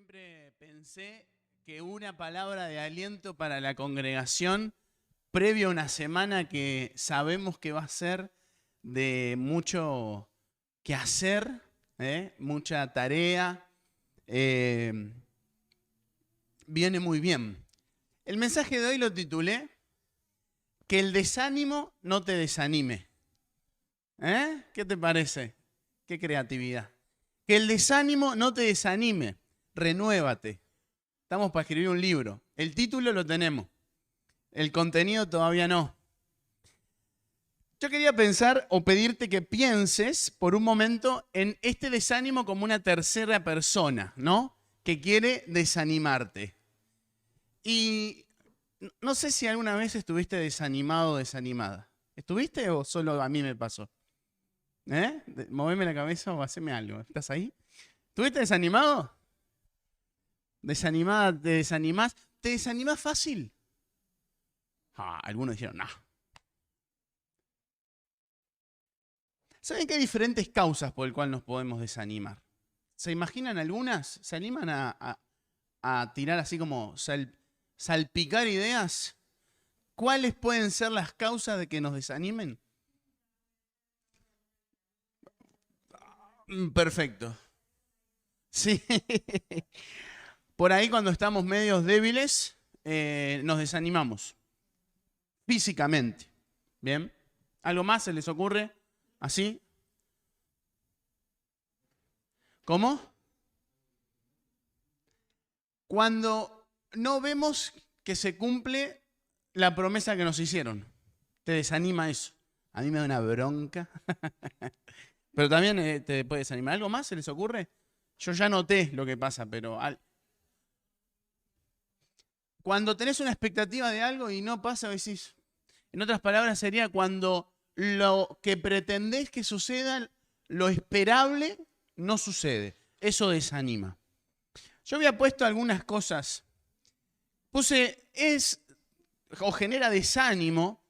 Siempre pensé que una palabra de aliento para la congregación, previo a una semana que sabemos que va a ser de mucho que hacer, mucha tarea, eh, viene muy bien. El mensaje de hoy lo titulé Que el desánimo no te desanime. ¿Qué te parece? Qué creatividad. Que el desánimo no te desanime. Renuévate. Estamos para escribir un libro. El título lo tenemos. El contenido todavía no. Yo quería pensar o pedirte que pienses por un momento en este desánimo como una tercera persona, ¿no? Que quiere desanimarte. Y no sé si alguna vez estuviste desanimado o desanimada. ¿Estuviste o solo a mí me pasó? Moveme la cabeza o haceme algo. ¿Estás ahí? ¿Estuviste desanimado? ¿Desanimada? ¿Te desanimás? ¿Te desanimás fácil? Algunos dijeron, no. ¿Saben que hay diferentes causas por las cuales nos podemos desanimar? ¿Se imaginan algunas? ¿Se animan a tirar así como salpicar ideas? ¿Cuáles pueden ser las causas de que nos desanimen? Perfecto. Sí. Por ahí cuando estamos medios débiles, nos desanimamos. Físicamente. ¿Bien? ¿Algo más se les ocurre? ¿Así? ¿Cómo? Cuando no vemos que se cumple la promesa que nos hicieron. Te desanima eso. A mí me da una bronca. Pero también te puede desanimar. ¿Algo más se les ocurre? Yo ya noté lo que pasa, pero cuando tenés una expectativa de algo y no pasa, decís. En otras palabras, sería cuando lo que pretendés que suceda, lo esperable, no sucede. Eso desanima. Yo había puesto algunas cosas. O genera desánimo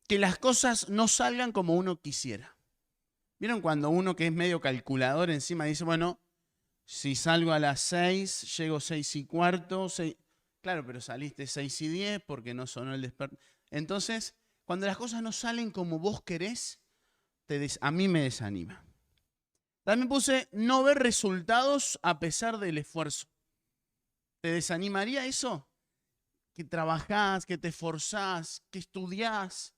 que las cosas no salgan como uno quisiera. ¿Vieron cuando uno que es medio calculador encima dice, bueno, si salgo a las 6, llego 6:15, 6... Claro, pero saliste 6:10 porque no sonó el despertador. Entonces, cuando las cosas no salen como vos querés, a mí me desanima. También puse no ver resultados a pesar del esfuerzo. ¿Te desanimaría eso? Que trabajás, que te esforzás, que estudiás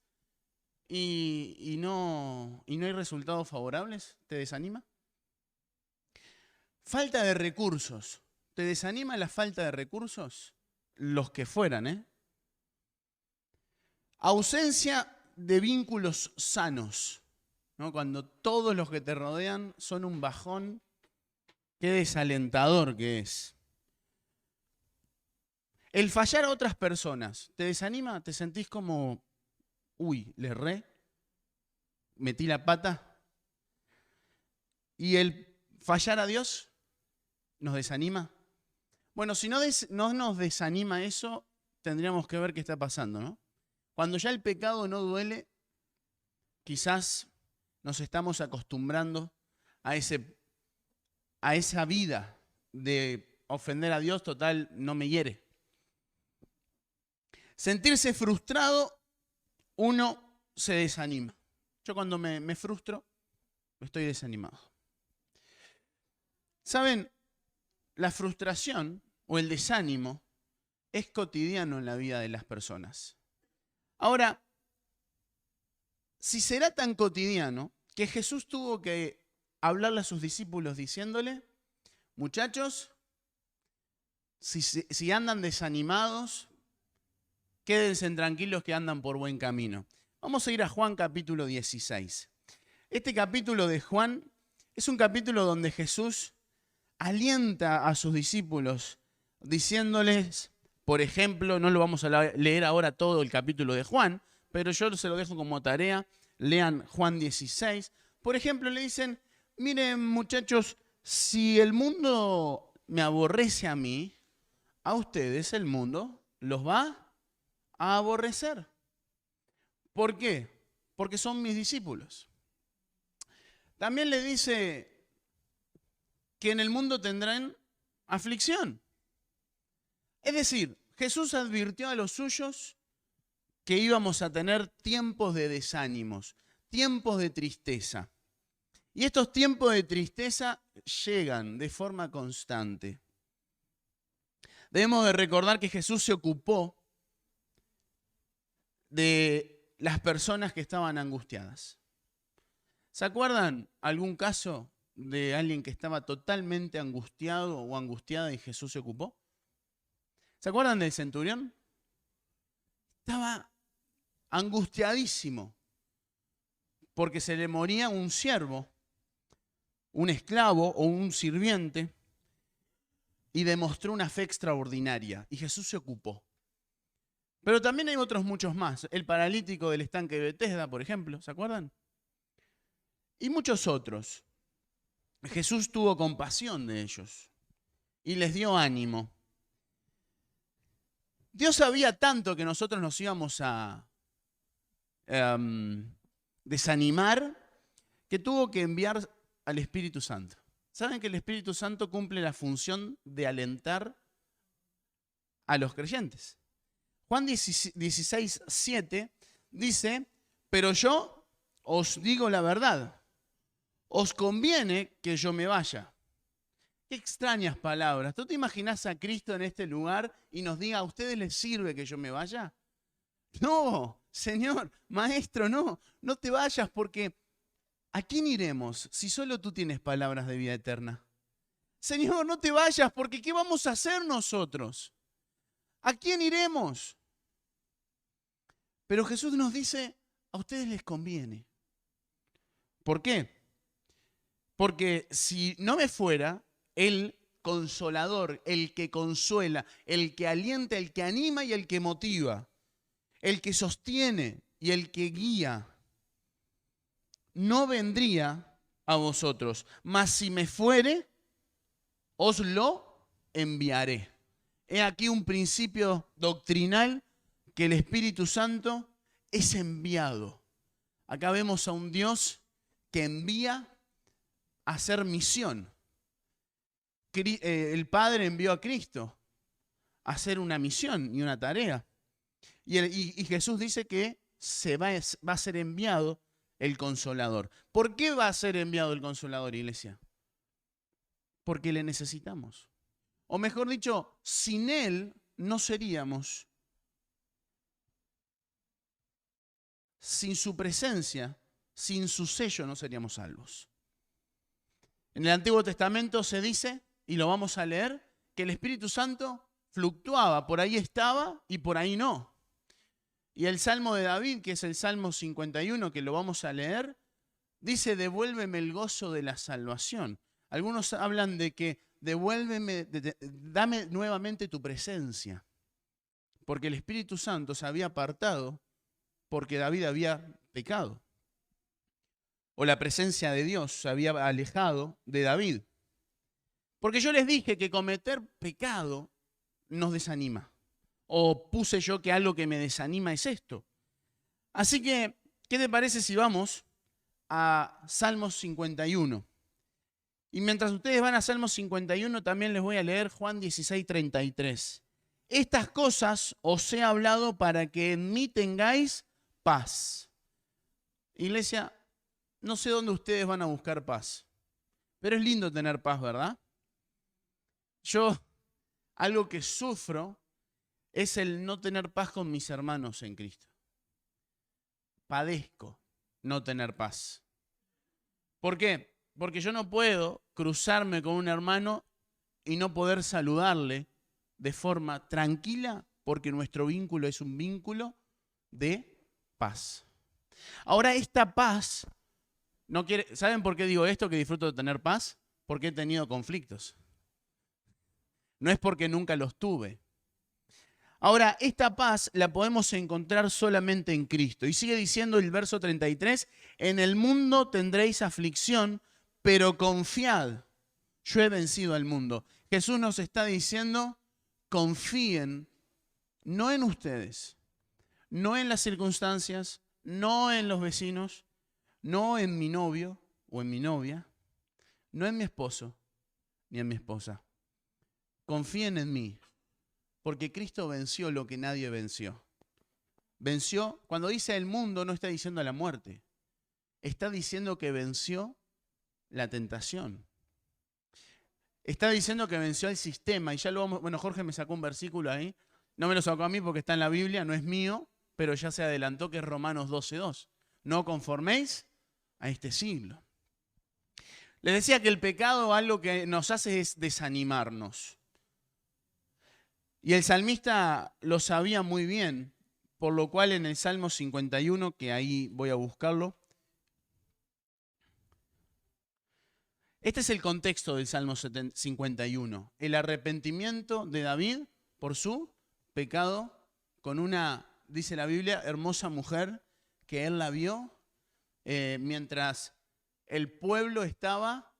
y no hay resultados favorables. ¿Te desanima? Falta de recursos. ¿Te desanima la falta de recursos? Los que fueran, ¿eh? Ausencia de vínculos sanos, ¿no? Cuando todos los que te rodean son un bajón, qué desalentador que es. El fallar a otras personas, ¿te desanima? ¿Te sentís como, uy, le erré? ¿Metí la pata? ¿Y el fallar a Dios nos desanima? Bueno, si no nos desanima eso, tendríamos que ver qué está pasando, ¿no? Cuando ya el pecado no duele, quizás nos estamos acostumbrando a esa vida de ofender a Dios, total, no me hiere. Sentirse frustrado, uno se desanima. Yo cuando me frustro, estoy desanimado. ¿Saben? La frustración o el desánimo es cotidiano en la vida de las personas. Ahora, si será tan cotidiano que Jesús tuvo que hablarle a sus discípulos diciéndole, muchachos, si andan desanimados, quédense tranquilos que andan por buen camino. Vamos a ir a Juan capítulo 16. Este capítulo de Juan es un capítulo donde Jesús alienta a sus discípulos diciéndoles, por ejemplo, no lo vamos a leer ahora todo el capítulo de Juan, pero yo se lo dejo como tarea, lean Juan 16. Por ejemplo, le dicen, miren muchachos, si el mundo me aborrece a mí, a ustedes el mundo los va a aborrecer. ¿Por qué? Porque son mis discípulos. También le dice que en el mundo tendrán aflicción. Es decir, Jesús advirtió a los suyos que íbamos a tener tiempos de desánimos, tiempos de tristeza. Y estos tiempos de tristeza llegan de forma constante. Debemos de recordar que Jesús se ocupó de las personas que estaban angustiadas. ¿Se acuerdan algún caso de alguien que estaba totalmente angustiado o angustiada y Jesús se ocupó? ¿Se acuerdan del centurión? Estaba angustiadísimo porque se le moría un siervo, un esclavo o un sirviente, y demostró una fe extraordinaria y Jesús se ocupó. Pero también hay otros muchos más. El paralítico del estanque de Betesda, por ejemplo, ¿se acuerdan? Y muchos otros. Jesús tuvo compasión de ellos y les dio ánimo. Dios sabía tanto que nosotros nos íbamos a desanimar que tuvo que enviar al Espíritu Santo. ¿Saben que el Espíritu Santo cumple la función de alentar a los creyentes? Juan 16:7 dice, pero yo os digo la verdad, os conviene que yo me vaya. Qué extrañas palabras. ¿Tú te imaginas a Cristo en este lugar y nos diga, ¿a ustedes les sirve que yo me vaya? No, Señor, Maestro, no te vayas porque ¿a quién iremos si solo tú tienes palabras de vida eterna? Señor, no te vayas porque ¿qué vamos a hacer nosotros? ¿A quién iremos? Pero Jesús nos dice, a ustedes les conviene. ¿Por qué? Porque si no me fuera, el consolador, el que consuela, el que alienta, el que anima y el que motiva, el que sostiene y el que guía, no vendría a vosotros. Mas si me fuere, os lo enviaré. He aquí un principio doctrinal que el Espíritu Santo es enviado. Acá vemos a un Dios que envía a hacer misión. El Padre envió a Cristo a hacer una misión y una tarea. Y Jesús dice que va a ser enviado el Consolador. ¿Por qué va a ser enviado el Consolador, iglesia? Porque le necesitamos. O mejor dicho, sin Él no seríamos. Sin su presencia, sin su sello, no seríamos salvos. En el Antiguo Testamento se dice, y lo vamos a leer, que el Espíritu Santo fluctuaba, por ahí estaba y por ahí no. Y el Salmo de David, que es el Salmo 51, que lo vamos a leer, dice, devuélveme el gozo de la salvación. Algunos hablan de que dame nuevamente tu presencia. Porque el Espíritu Santo se había apartado porque David había pecado. O la presencia de Dios se había alejado de David. Porque yo les dije que cometer pecado nos desanima. O puse yo que algo que me desanima es esto. Así que, ¿qué te parece si vamos a Salmos 51? Y mientras ustedes van a Salmos 51, también les voy a leer Juan 16:33. Estas cosas os he hablado para que en mí tengáis paz. Iglesia, no sé dónde ustedes van a buscar paz, pero es lindo tener paz, ¿verdad? Yo, algo que sufro es el no tener paz con mis hermanos en Cristo. Padezco no tener paz. ¿Por qué? Porque yo no puedo cruzarme con un hermano y no poder saludarle de forma tranquila porque nuestro vínculo es un vínculo de paz. Ahora, esta paz no quiere. ¿Saben por qué digo esto, que disfruto de tener paz? Porque he tenido conflictos. No es porque nunca los tuve. Ahora, esta paz la podemos encontrar solamente en Cristo. Y sigue diciendo el verso 33, en el mundo tendréis aflicción, pero confiad, yo he vencido al mundo. Jesús nos está diciendo, confíen, no en ustedes, no en las circunstancias, no en los vecinos, no en mi novio o en mi novia, no en mi esposo ni en mi esposa. confíen en mí, porque Cristo venció lo que nadie venció. Venció, cuando dice el mundo, no está diciendo la muerte. Está diciendo que venció la tentación. Está diciendo que venció el sistema. Y ya lo vamos, bueno, Jorge me sacó un versículo ahí. No me lo sacó a mí porque está en la Biblia, no es mío, pero ya se adelantó que es Romanos 12:2. No conforméis a este siglo. Les decía que el pecado algo que nos hace es desanimarnos. Y el salmista lo sabía muy bien, por lo cual en el Salmo 51, que ahí voy a buscarlo, este es el contexto del Salmo 51, el arrepentimiento de David por su pecado con una, dice la Biblia, hermosa mujer que él la vio mientras el pueblo estaba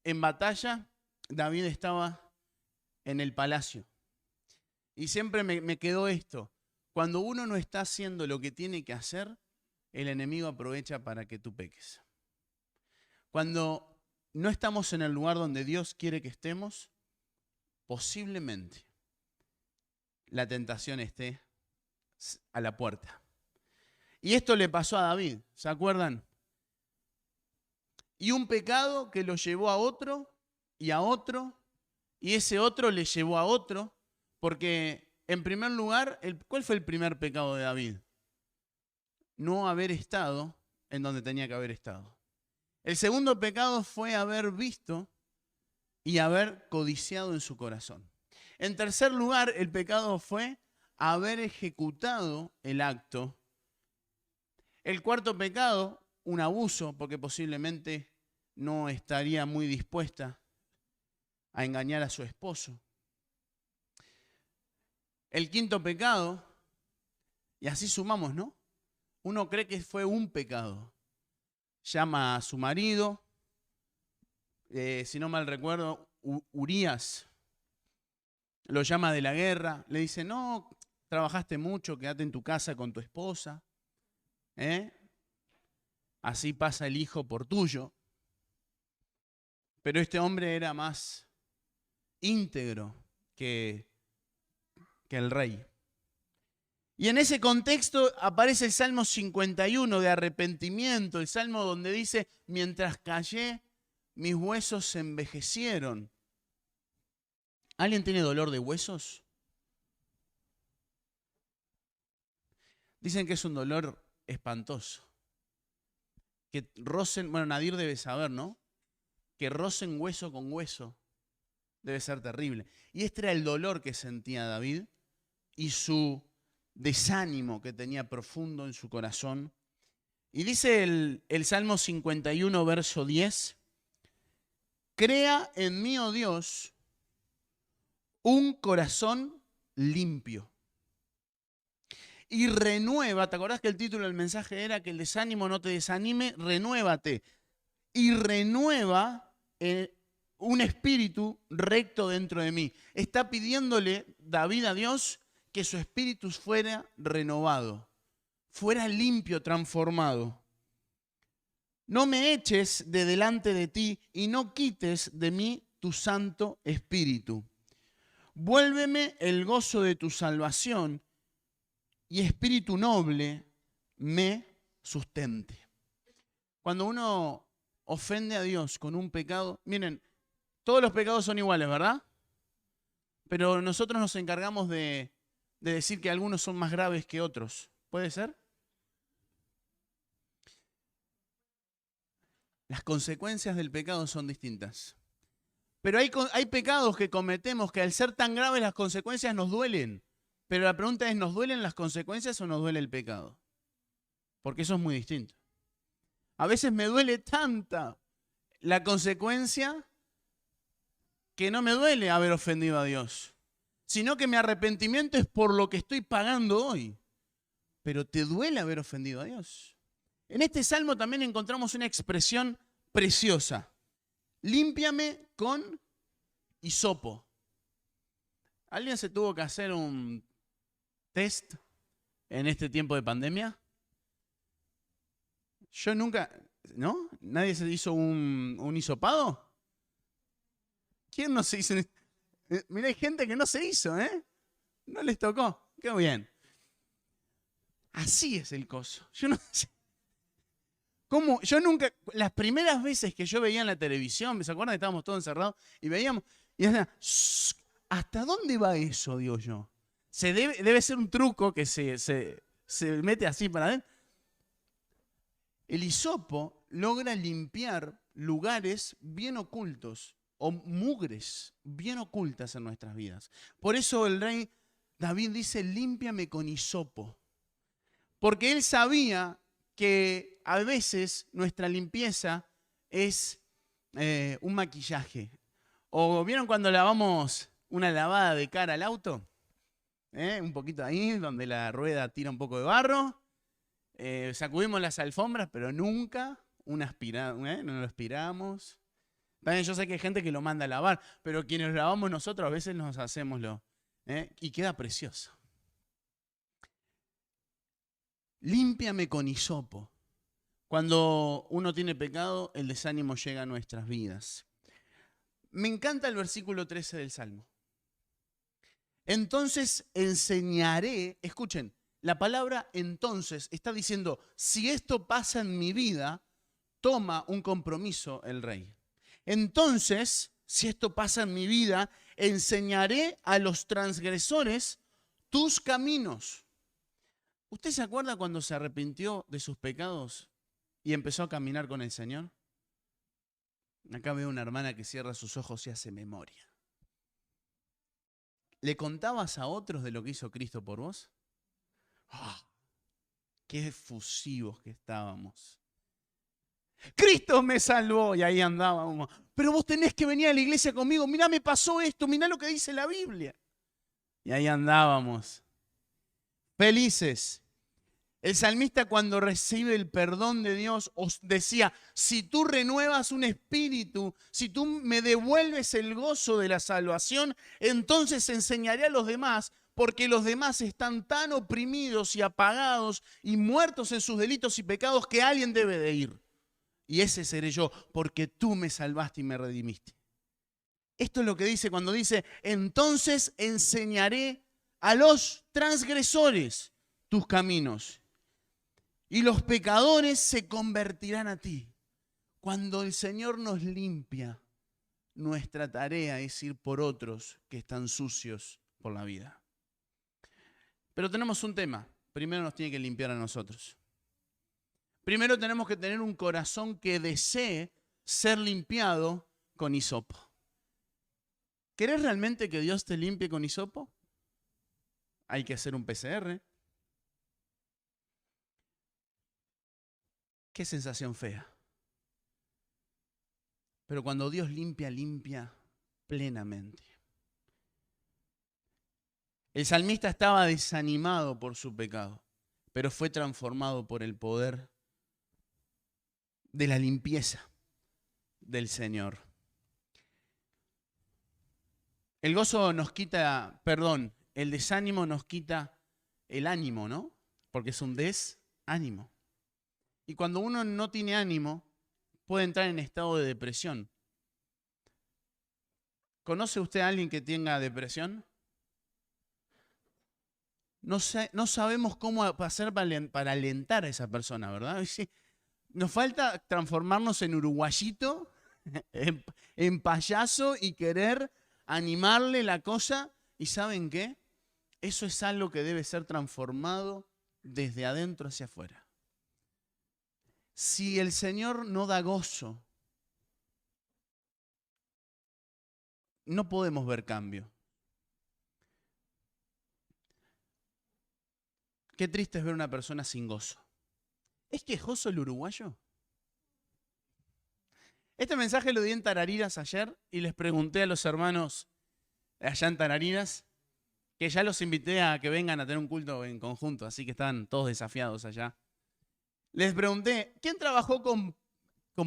en batalla, David estaba en el palacio. Y siempre me quedó esto, cuando uno no está haciendo lo que tiene que hacer, el enemigo aprovecha para que tú peques. Cuando no estamos en el lugar donde Dios quiere que estemos, posiblemente la tentación esté a la puerta. Y esto le pasó a David, ¿se acuerdan? Y un pecado que lo llevó a otro, y ese otro le llevó a otro, porque en primer lugar, ¿cuál fue el primer pecado de David? No haber estado en donde tenía que haber estado. El segundo pecado fue haber visto y haber codiciado en su corazón. En tercer lugar, el pecado fue haber ejecutado el acto. El cuarto pecado, un abuso, porque posiblemente no estaría muy dispuesta a engañar a su esposo. El quinto pecado, y así sumamos, ¿no? Uno cree que fue un pecado. Llama a su marido, si no mal recuerdo, Urías, lo llama de la guerra, le dice, no, trabajaste mucho, quédate en tu casa con tu esposa, así pasa el hijo por tuyo. Pero este hombre era más íntegro que el rey. Y en ese contexto aparece el Salmo 51 de arrepentimiento, el Salmo donde dice, mientras callé, mis huesos se envejecieron. ¿Alguien tiene dolor de huesos? Dicen que es un dolor espantoso. Que rocen, bueno, Nadir debe saber, ¿no? Que rocen hueso con hueso debe ser terrible. Y este era el dolor que sentía David y su desánimo que tenía profundo en su corazón. Y dice el Salmo 51, verso 10, crea en mí, oh Dios, un corazón limpio. Y renueva, ¿te acordás que el título del mensaje era que el desánimo no te desanime? Renuévate. Y renueva un espíritu recto dentro de mí. Está pidiéndole David a Dios que su espíritu fuera renovado, fuera limpio, transformado. No me eches de delante de ti y no quites de mí tu santo espíritu. Vuélveme el gozo de tu salvación y espíritu noble me sustente. Cuando uno ofende a Dios con un pecado, miren, todos los pecados son iguales, ¿verdad? Pero nosotros nos encargamos de decir que algunos son más graves que otros. ¿Puede ser? Las consecuencias del pecado son distintas. Pero hay pecados que cometemos que al ser tan graves las consecuencias nos duelen. Pero la pregunta es, ¿nos duelen las consecuencias o nos duele el pecado? Porque eso es muy distinto. A veces me duele tanta la consecuencia que no me duele haber ofendido a Dios, sino que mi arrepentimiento es por lo que estoy pagando hoy. Pero te duele haber ofendido a Dios. En este salmo también encontramos una expresión preciosa. Límpiame con hisopo. ¿Alguien se tuvo que hacer un test en este tiempo de pandemia? Yo nunca, ¿no? ¿Nadie se hizo un hisopado? ¿Quién no se hizo? Mirá, hay gente que no se hizo, ¿eh? No les tocó. Qué bien. Así es el coso. Yo no sé. ¿Cómo? Yo nunca, las primeras veces que yo veía en la televisión, ¿se acuerdan que estábamos todos encerrados y veíamos? Y decía, ¿hasta dónde va eso, digo yo? Debe ser un truco que se mete así para adentro. El hisopo logra limpiar lugares bien ocultos o mugres bien ocultas en nuestras vidas. Por eso el rey David dice, límpiame con hisopo. Porque él sabía que a veces nuestra limpieza es un maquillaje. ¿O vieron cuando lavamos una lavada de cara al auto? Un poquito ahí, donde la rueda tira un poco de barro. Sacudimos las alfombras, pero nunca una aspirada, no lo aspiramos. También yo sé que hay gente que lo manda a lavar, pero quienes lo lavamos nosotros a veces nos hacemos y queda precioso. Límpiame con hisopo. Cuando uno tiene pecado, el desánimo llega a nuestras vidas. Me encanta el versículo 13 del Salmo. Entonces enseñaré, escuchen, la palabra entonces está diciendo, si esto pasa en mi vida, toma un compromiso el rey. Entonces, si esto pasa en mi vida, enseñaré a los transgresores tus caminos. ¿Usted se acuerda cuando se arrepintió de sus pecados y empezó a caminar con el Señor? Acá veo una hermana que cierra sus ojos y hace memoria. ¿Le contabas a otros de lo que hizo Cristo por vos? ¡Oh! ¡Qué efusivos que estábamos! Cristo me salvó y ahí andábamos. Pero vos tenés que venir a la iglesia conmigo. Mirá, me pasó esto, mirá lo que dice la Biblia. Y ahí andábamos. Felices. El salmista cuando recibe el perdón de Dios os decía, si tú renuevas un espíritu, si tú me devuelves el gozo de la salvación, entonces enseñaré a los demás, porque los demás están tan oprimidos y apagados y muertos en sus delitos y pecados que alguien debe de ir. Y ese seré yo, porque tú me salvaste y me redimiste. Esto es lo que dice cuando dice, entonces enseñaré a los transgresores tus caminos y los pecadores se convertirán a ti. Cuando el Señor nos limpia, nuestra tarea es ir por otros que están sucios por la vida. Pero tenemos un tema. Primero nos tiene que limpiar a nosotros. Primero tenemos que tener un corazón que desee ser limpiado con hisopo. ¿Querés realmente que Dios te limpie con hisopo? Hay que hacer un PCR. Qué sensación fea. Pero cuando Dios limpia, limpia plenamente. El salmista estaba desanimado por su pecado, pero fue transformado por el poder de la limpieza del Señor. El gozo nos quita, el desánimo nos quita el ánimo, ¿no? Porque es un desánimo. Y cuando uno no tiene ánimo, puede entrar en estado de depresión. ¿Conoce usted a alguien que tenga depresión? No sabemos cómo hacer para alentar a esa persona, ¿verdad? Nos falta transformarnos en uruguayito, en payaso y querer animarle la cosa. ¿Y saben qué? Eso es algo que debe ser transformado desde adentro hacia afuera. Si el Señor no da gozo, no podemos ver cambio. Qué triste es ver una persona sin gozo. ¿Es quejoso el uruguayo? Este mensaje lo di en Tarariras ayer y les pregunté a los hermanos allá en Tarariras, que ya los invité a que vengan a tener un culto en conjunto, así que están todos desafiados allá. Les pregunté, ¿quién trabajó con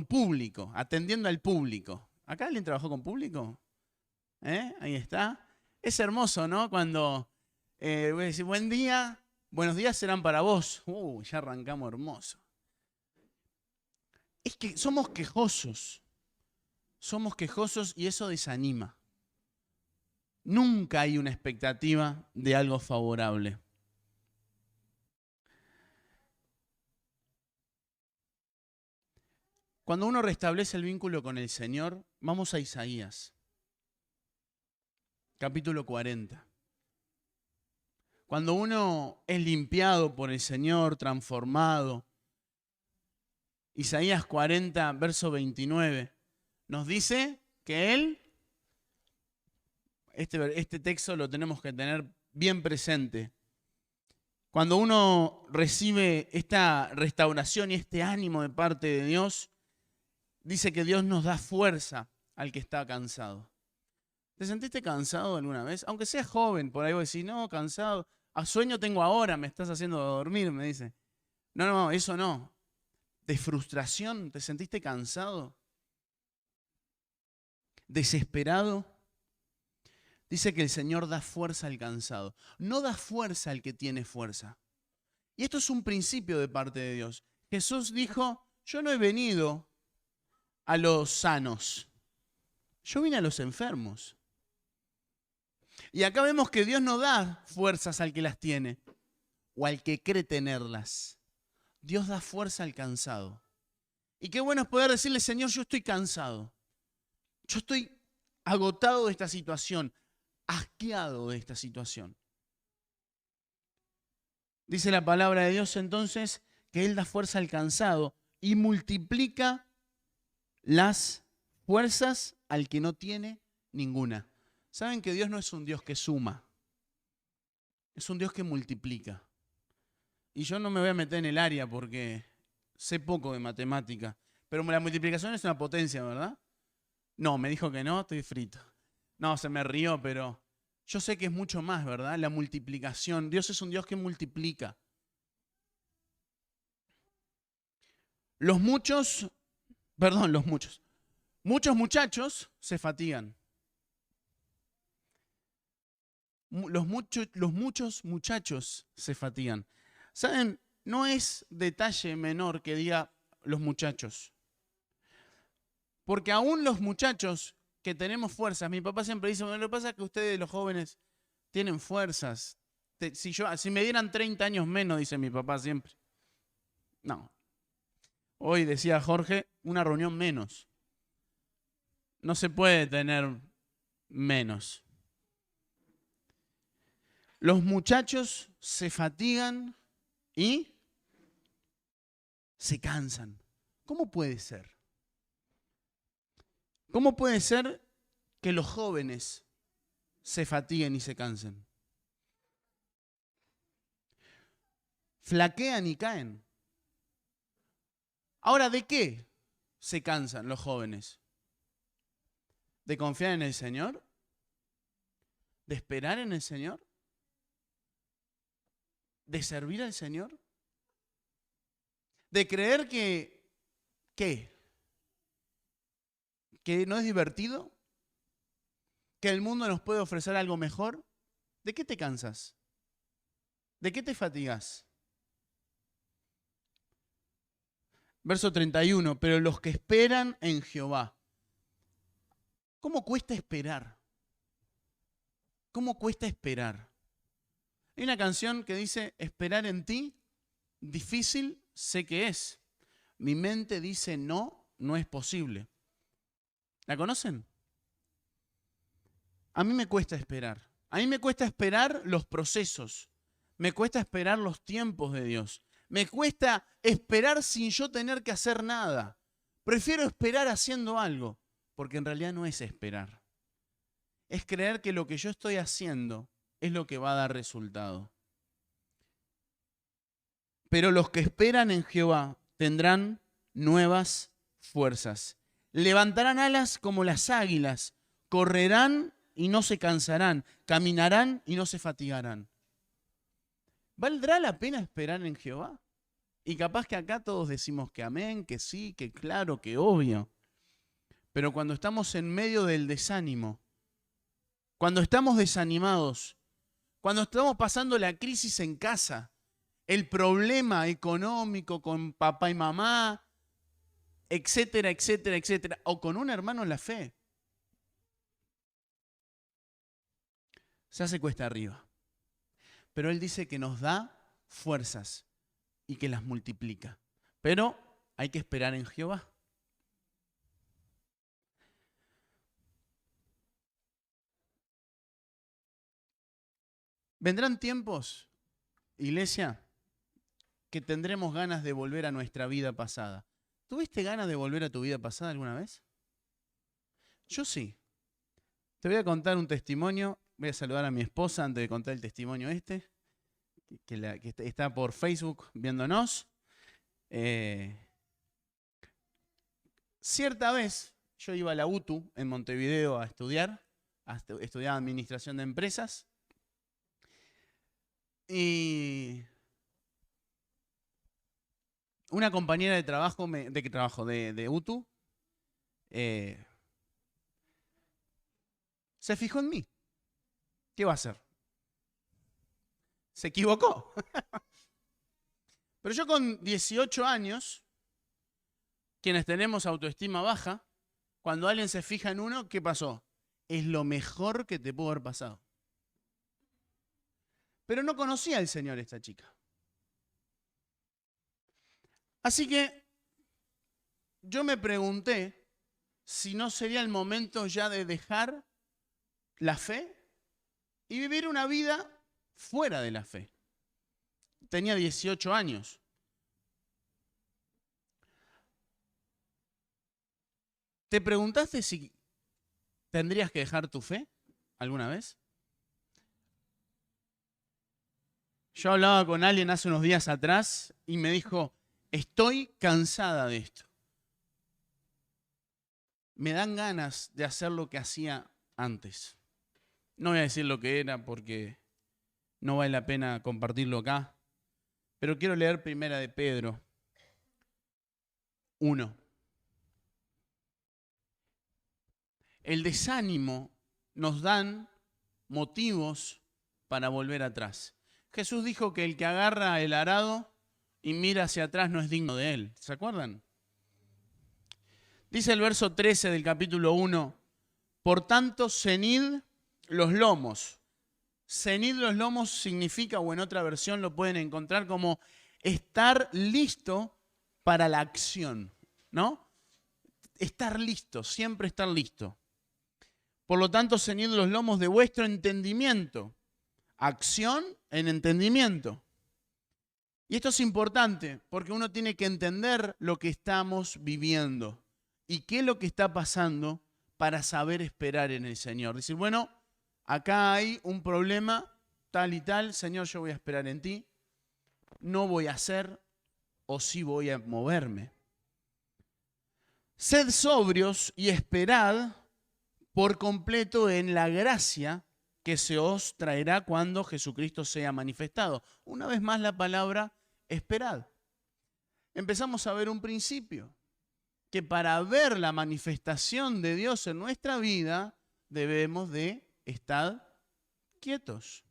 público, atendiendo al público? ¿Acá alguien trabajó con público? Ahí está. Es hermoso, ¿no? Cuando voy a decir, buen día, buenos días serán para vos. Ya arrancamos hermoso. Es que somos quejosos y eso desanima. Nunca hay una expectativa de algo favorable. Cuando uno restablece el vínculo con el Señor, vamos a Isaías, capítulo 40. Cuando uno es limpiado por el Señor, transformado, Isaías 40, verso 29, nos dice que Él, este texto lo tenemos que tener bien presente. Cuando uno recibe esta restauración y este ánimo de parte de Dios, dice que Dios nos da fuerza al que está cansado. ¿Te sentiste cansado alguna vez? Aunque seas joven, por ahí vos decís, no, cansado. A sueño tengo ahora, me estás haciendo dormir, me dice. No, eso no. De frustración, ¿te sentiste cansado? ¿Desesperado? Dice que el Señor da fuerza al cansado. No da fuerza al que tiene fuerza. Y esto es un principio de parte de Dios. Jesús dijo, yo no he venido a los sanos. Yo vine a los enfermos. Y acá vemos que Dios no da fuerzas al que las tiene o al que cree tenerlas. Dios da fuerza al cansado. Y qué bueno es poder decirle, Señor, yo estoy cansado. Yo estoy agotado de esta situación, asqueado de esta situación. Dice la palabra de Dios entonces que Él da fuerza al cansado y multiplica las fuerzas al que no tiene ninguna. ¿Saben que Dios no es un Dios que suma? Es un Dios que multiplica. Y yo no me voy a meter en el área porque sé poco de matemática. Pero la multiplicación es una potencia, ¿verdad? No, me dijo que no, estoy frito. No, se me rió, pero yo sé que es mucho más, ¿verdad? La multiplicación. Dios es un Dios que multiplica. Muchos muchachos se fatigan. Los muchos muchachos se fatigan. ¿Saben? No es detalle menor que diga los muchachos. Porque aún los muchachos que tenemos fuerzas, mi papá siempre dice, bueno, lo que pasa es que ustedes los jóvenes tienen fuerzas. Si me dieran 30 años menos, dice mi papá siempre. No. Hoy decía Jorge, una reunión menos. No se puede tener menos. Los muchachos se fatigan y se cansan. ¿Cómo puede ser? ¿Cómo puede ser que los jóvenes se fatiguen y se cansen? Flaquean y caen. Ahora, ¿de qué se cansan los jóvenes? ¿De confiar en el Señor? ¿De esperar en el Señor? ¿De servir al Señor? ¿De creer ¿qué? ¿Que no es divertido? ¿Que el mundo nos puede ofrecer algo mejor? ¿De qué te cansas? ¿De qué te fatigas? Verso 31, pero los que esperan en Jehová. ¿Cómo cuesta esperar? ¿Cómo cuesta esperar? Hay una canción que dice, esperar en ti, difícil sé que es. Mi mente dice, no, no es posible. ¿La conocen? A mí me cuesta esperar. A mí me cuesta esperar los procesos. Me cuesta esperar los tiempos de Dios. Me cuesta esperar sin yo tener que hacer nada. Prefiero esperar haciendo algo, porque en realidad no es esperar. Es creer que lo que yo estoy haciendo es lo que va a dar resultado. Pero los que esperan en Jehová tendrán nuevas fuerzas. Levantarán alas como las águilas, correrán y no se cansarán, caminarán y no se fatigarán. ¿Valdrá la pena esperar en Jehová? Y capaz que acá todos decimos que amén, que sí, que claro, que obvio. Pero cuando estamos en medio del desánimo, cuando estamos desanimados, cuando estamos pasando la crisis en casa, el problema económico con papá y mamá, etcétera, etcétera, etcétera, o con un hermano en la fe. se hace cuesta arriba. Pero Él dice que nos da fuerzas y que las multiplica. Pero hay que esperar en Jehová. Vendrán tiempos, iglesia, que tendremos ganas de volver a nuestra vida pasada. ¿Tuviste ganas de volver a tu vida pasada alguna vez? Yo sí. Te voy a contar un testimonio. Voy a saludar a mi esposa antes de contar el testimonio que está por Facebook viéndonos. Cierta vez yo iba a la UTU en Montevideo a estudiar, estudiaba administración de empresas. Y una compañera de trabajo, de UTU, se fijó en mí. ¿Qué va a hacer? Se equivocó. Pero yo con 18 años, quienes tenemos autoestima baja, cuando alguien se fija en uno, ¿qué pasó? Es lo mejor que te pudo haber pasado. Pero no conocía al Señor esta chica. Así que yo me pregunté si no sería el momento ya de dejar la fe y vivir una vida fuera de la fe. Tenía 18 años. ¿Te preguntaste si tendrías que dejar tu fe alguna vez? Yo hablaba con alguien hace unos días atrás y me dijo, estoy cansada de esto. Me dan ganas de hacer lo que hacía antes. No voy a decir lo que era porque no vale la pena compartirlo acá, pero quiero leer primera de Pedro 1. El desánimo nos dan motivos para volver atrás. Jesús dijo que el que agarra el arado y mira hacia atrás no es digno de él. ¿Se acuerdan? Dice el verso 13 del capítulo 1, por tanto, ceñid los lomos. Ceñid los lomos significa, o en otra versión lo pueden encontrar como estar listo para la acción, ¿no? Estar listo, siempre estar listo. Por lo tanto, ceñid los lomos de vuestro entendimiento. Acción en entendimiento. Y esto es importante porque uno tiene que entender lo que estamos viviendo y qué es lo que está pasando para saber esperar en el Señor. Decir, bueno, acá hay un problema tal y tal, Señor, yo voy a esperar en ti. No voy a hacer o sí voy a moverme. Sed sobrios y esperad por completo en la gracia que se os traerá cuando Jesucristo sea manifestado. Una vez más la palabra esperad. Empezamos a ver un principio, que para ver la manifestación de Dios en nuestra vida debemos de estar quietos.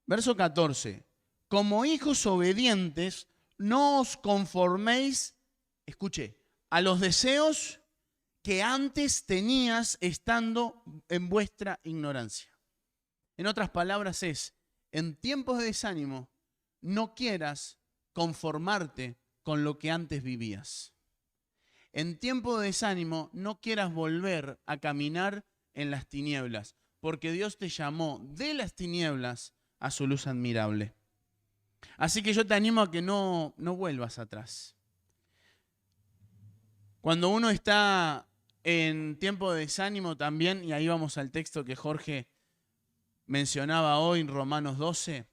Verso 14. Como hijos obedientes, no os conforméis, escuche, a los deseos que antes tenías estando en vuestra ignorancia. En otras palabras es, en tiempos de desánimo, no quieras conformarte con lo que antes vivías. En tiempo de desánimo, no quieras volver a caminar en las tinieblas, porque Dios te llamó de las tinieblas a su luz admirable. Así que yo te animo a que no vuelvas atrás. Cuando uno está en tiempo de desánimo también, y ahí vamos al texto que Jorge mencionaba hoy en Romanos 12,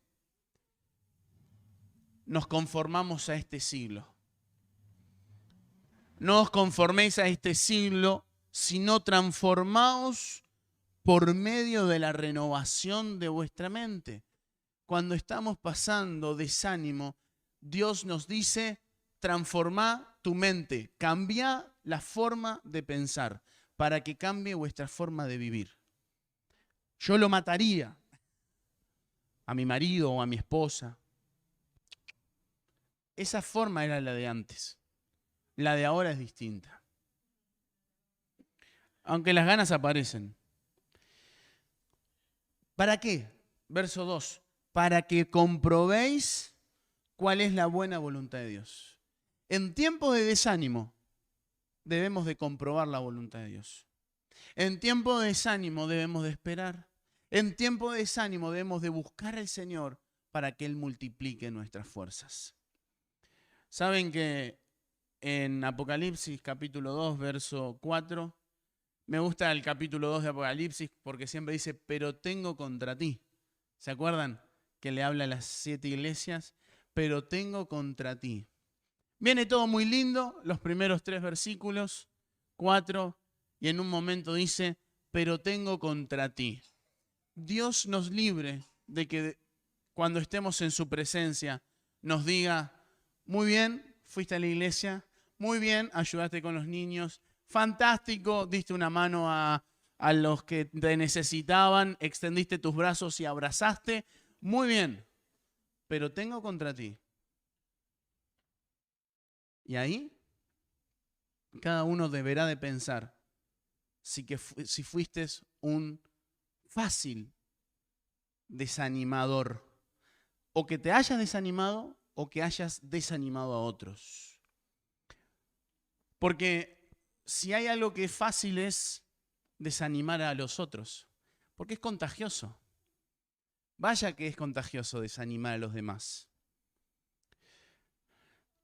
nos conformamos a este siglo. No os conforméis a este siglo, sino transformaos por medio de la renovación de vuestra mente. Cuando estamos pasando desánimo, Dios nos dice, transformá tu mente, cambia la forma de pensar para que cambie vuestra forma de vivir. Yo lo mataría a mi marido o a mi esposa. Esa forma era la de antes. La de ahora es distinta. Aunque las ganas aparecen. ¿Para qué? Verso 2. Para que comprobéis cuál es la buena voluntad de Dios. En tiempos de desánimo debemos de comprobar la voluntad de Dios. En tiempo de desánimo debemos de esperar. En tiempo de desánimo debemos de buscar al Señor para que Él multiplique nuestras fuerzas. Saben que en Apocalipsis capítulo 2, verso 4, me gusta el capítulo 2 de Apocalipsis porque siempre dice, pero tengo contra ti. ¿Se acuerdan que le habla a las 7 iglesias? Pero tengo contra ti. Viene todo muy lindo, los primeros 3 versículos, 4, y en un momento dice, pero tengo contra ti. Dios nos libre de que cuando estemos en su presencia nos diga, muy bien, fuiste a la iglesia, muy bien, ayudaste con los niños, fantástico, diste una mano a los que te necesitaban, extendiste tus brazos y abrazaste, muy bien, pero tengo contra ti. Y ahí cada uno deberá de pensar si fuiste un fácil desanimador, o que te hayas desanimado o que hayas desanimado a otros. Porque si hay algo que es fácil es desanimar a los otros, porque es contagioso. Vaya que es contagioso desanimar a los demás.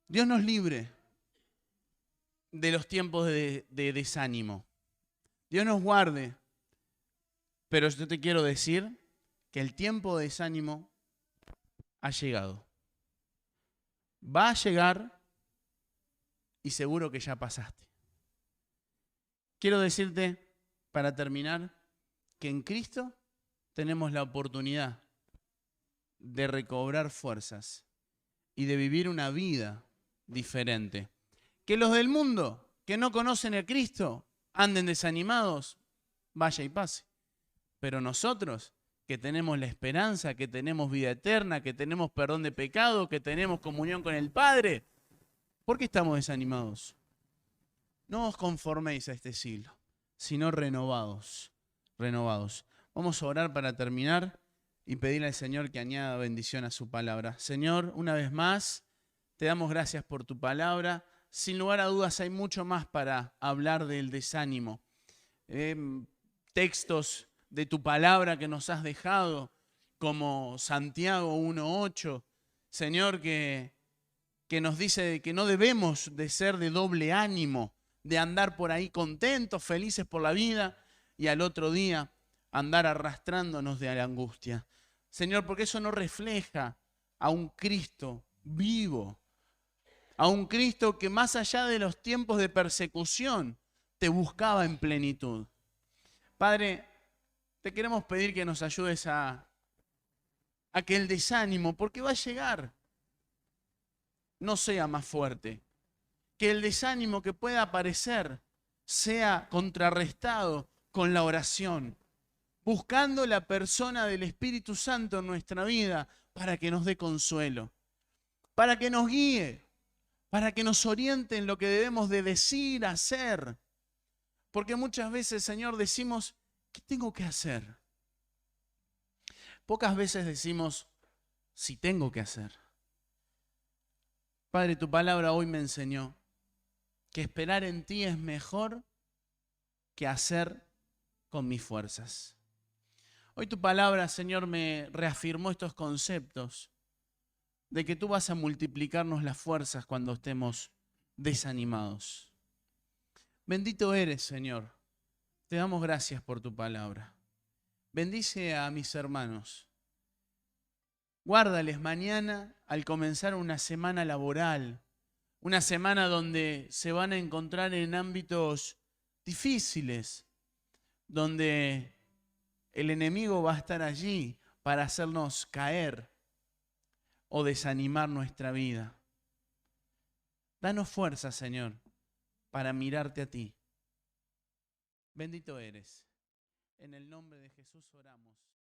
Dios nos libre de los tiempos de desánimo. Dios nos guarde. Pero yo te quiero decir que el tiempo de desánimo ha llegado. Va a llegar y seguro que ya pasaste. Quiero decirte, para terminar, que en Cristo tenemos la oportunidad de recobrar fuerzas y de vivir una vida diferente. Que los del mundo que no conocen a Cristo anden desanimados, vaya y pase. Pero nosotros, que tenemos la esperanza, que tenemos vida eterna, que tenemos perdón de pecado, que tenemos comunión con el Padre, ¿por qué estamos desanimados? No os conforméis a este siglo, sino renovados, renovados. Vamos a orar para terminar y pedirle al Señor que añada bendición a su palabra. Señor, una vez más, te damos gracias por tu palabra. Sin lugar a dudas hay mucho más para hablar del desánimo. Textos de tu palabra que nos has dejado, como Santiago 1:8, Señor, que nos dice que no debemos de ser de doble ánimo, de andar por ahí contentos, felices por la vida, y al otro día andar arrastrándonos de la angustia. Señor, porque eso no refleja a un Cristo vivo, a un Cristo que más allá de los tiempos de persecución te buscaba en plenitud. Padre, te queremos pedir que nos ayudes a que el desánimo, porque va a llegar, no sea más fuerte. Que el desánimo que pueda aparecer sea contrarrestado con la oración, buscando la persona del Espíritu Santo en nuestra vida para que nos dé consuelo, para que nos guíe, para que nos oriente en lo que debemos de decir, hacer. Porque muchas veces, Señor, decimos, ¿qué tengo que hacer? Pocas veces decimos, si tengo que hacer. Padre, tu palabra hoy me enseñó que esperar en ti es mejor que hacer con mis fuerzas. Hoy tu palabra, Señor, me reafirmó estos conceptos de que tú vas a multiplicarnos las fuerzas cuando estemos desanimados. Bendito eres, Señor. Te damos gracias por tu palabra. Bendice a mis hermanos. Guárdales mañana al comenzar una semana laboral, una semana donde se van a encontrar en ámbitos difíciles, donde el enemigo va a estar allí para hacernos caer o desanimar nuestra vida. Danos fuerza, Señor, para mirarte a ti. Bendito eres. En el nombre de Jesús oramos.